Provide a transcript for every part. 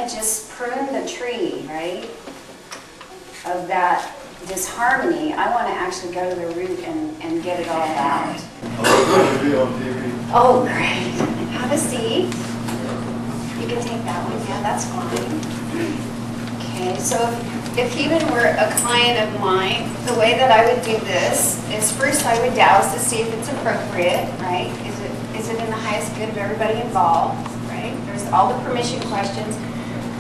to just prune the tree, right, of that disharmony. I want to actually go to the root and get it all out. Oh, great. Have a seat. You can take that one. Yeah, that's fine. Okay, so if even were a client of mine, the way that I would do this is first I would douse to see if it's appropriate, right? Is it in the highest good of everybody involved, right? There's all the permission questions.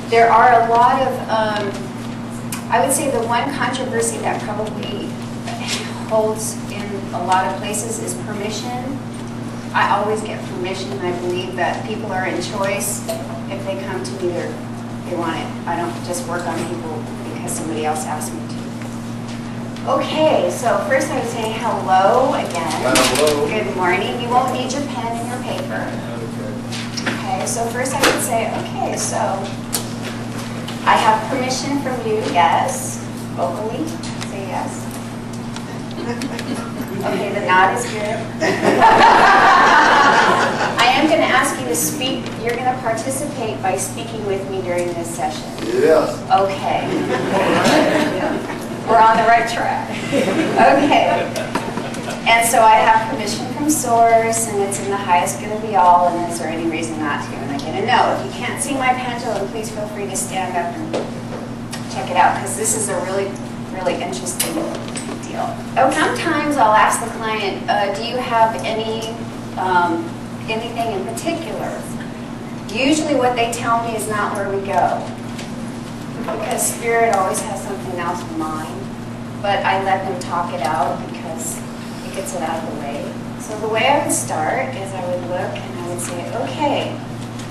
There are a lot of, I would say the one controversy that probably holds in a lot of places is permission. I always get permission. I believe that people are in choice. If they come to me, they want it. I don't just work on people because somebody else asked me to. Okay, so first I would say hello again. Hello. Good morning. You won't need your pen and your paper. Okay, so first I would say, okay, so I have permission from you, yes. Vocally, say yes. Okay, the nod is good. I am going to ask you to speak. You're going to participate by speaking with me during this session. Yes. Okay. We're on the right track. Okay. And so I have permission from Source, and it's in the highest good of the all, and is there any reason not to? And I get a no. If you can't see my pendulum, please feel free to stand up and check it out, because this is a really, really interesting deal. Oh, sometimes I'll ask the client, do you have anything in particular? Usually what they tell me is not where we go, because Spirit always has something else in mind, but I let them talk it out because it gets it out of the way. So the way I would start is I would look and I would say, okay,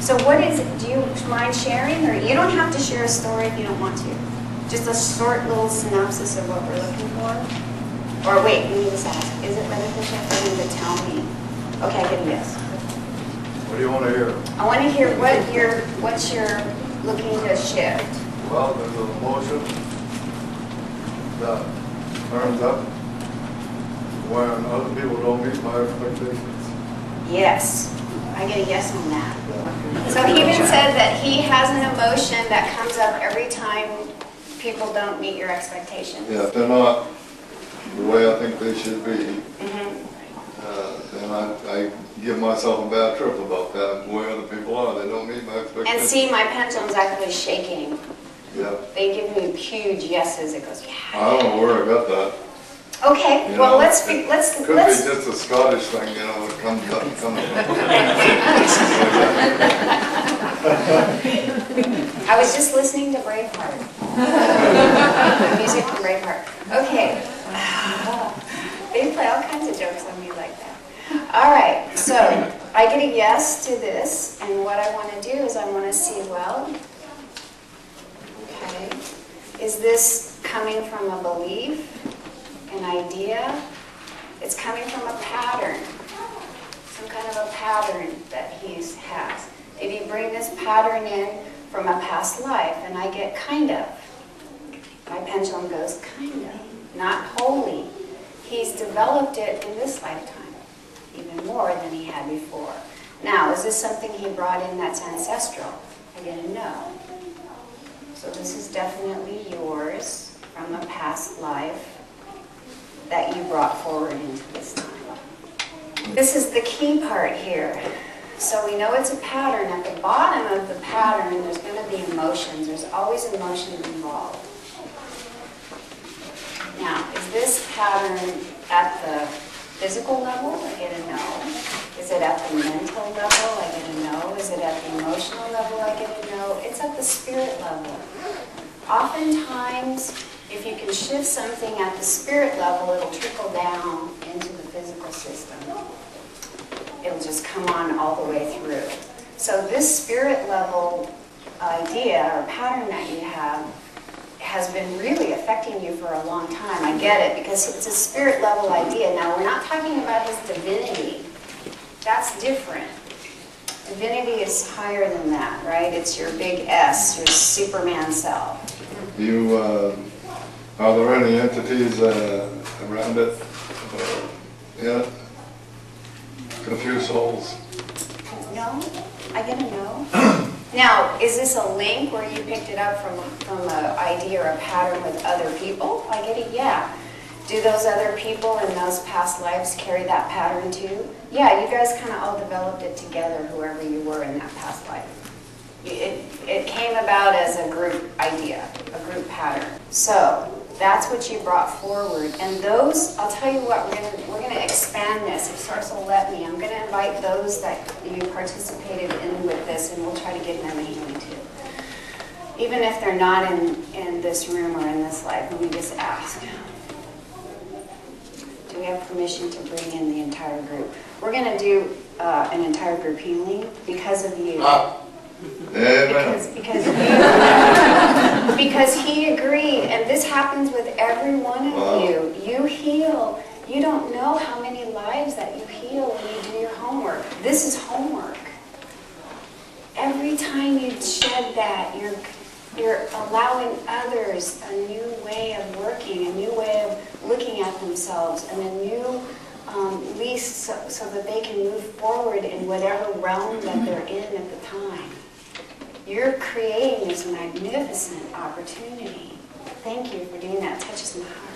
so what is it? Do you mind sharing? Or you don't have to share a story if you don't want to. Just a short little synopsis of what we're looking for. Or wait, let me just ask, is it beneficial for you to tell me? Okay, I get a yes. What do you want to hear? I want to hear what you're looking to shift. Well, there's an emotion that turns up when other people don't meet my expectations. Yes, I get a yes on that. So he even said that he has an emotion that comes up every time people don't meet your expectations. Yeah, if they're not the way I think they should be, then I give myself a bad trip about that. The way other people are, they don't meet my expectations. And see, my pendulum's actually shaking. Yeah. They give me huge yeses. It goes, yeah. I don't know where I got that. Okay, You well, know, let's Could be let's. just a Scottish thing, you know, it comes up. I was just listening to Braveheart. Music from Braveheart. Okay. They play all kinds of jokes on me like that. All right, so I get a yes to this, and what I want to do is I want to see, well, okay, is this coming from a belief, an idea? It's coming from a pattern, some kind of a pattern that he has. Did he bring this pattern in from a past life? And I get kind of. My pendulum goes kind of, not wholly. He's developed it in this lifetime, even more than he had before. Now, is this something he brought in that's ancestral? I get a no. So this is definitely yours from a past life that you brought forward into this time. This is the key part here. So we know it's a pattern. At the bottom of the pattern, there's going to be emotions. There's always emotions involved. Now, is this pattern at the physical level? I get a no. Is it at the mental level? I get a no. Is it at the emotional level? I get a no. It's at the spirit level. Oftentimes, if you can shift something at the spirit level, it'll trickle down into the physical system. It'll just come on all the way through. So this spirit level idea or pattern that you have has been really affecting you for a long time. I get it, because it's a spirit level idea. Now, we're not talking about his divinity. That's different. Divinity is higher than that, right? It's your big S, your Superman self. Are there any entities around it? Yeah? Confused souls? No? I get a no. Now, is this a link where you picked it up from an idea or a pattern with other people? I get it, yeah. Do those other people in those past lives carry that pattern too? Yeah, you guys kind of all developed it together, whoever you were in that past life. It came about as a group idea, a group pattern. So that's what you brought forward. And those, I'll tell you what, we're gonna expand this. If Source will let me, I'm gonna invite those that you participated in with this, and we'll try to get them a healing too. Even if they're not in this room or in this life, let me just ask. Do we have permission to bring in the entire group? We're going to do an entire group healing because of you. Because he agreed, and this happens with every one of you. You heal. You don't know how many lives that you heal when you do your homework. This is homework. Every time you shed that, you're allowing others a new way of working, a new way of looking at themselves, and a new lease so that they can move forward in whatever realm that they're in at the time. You're creating this magnificent opportunity. Thank you for doing that. It touches my heart.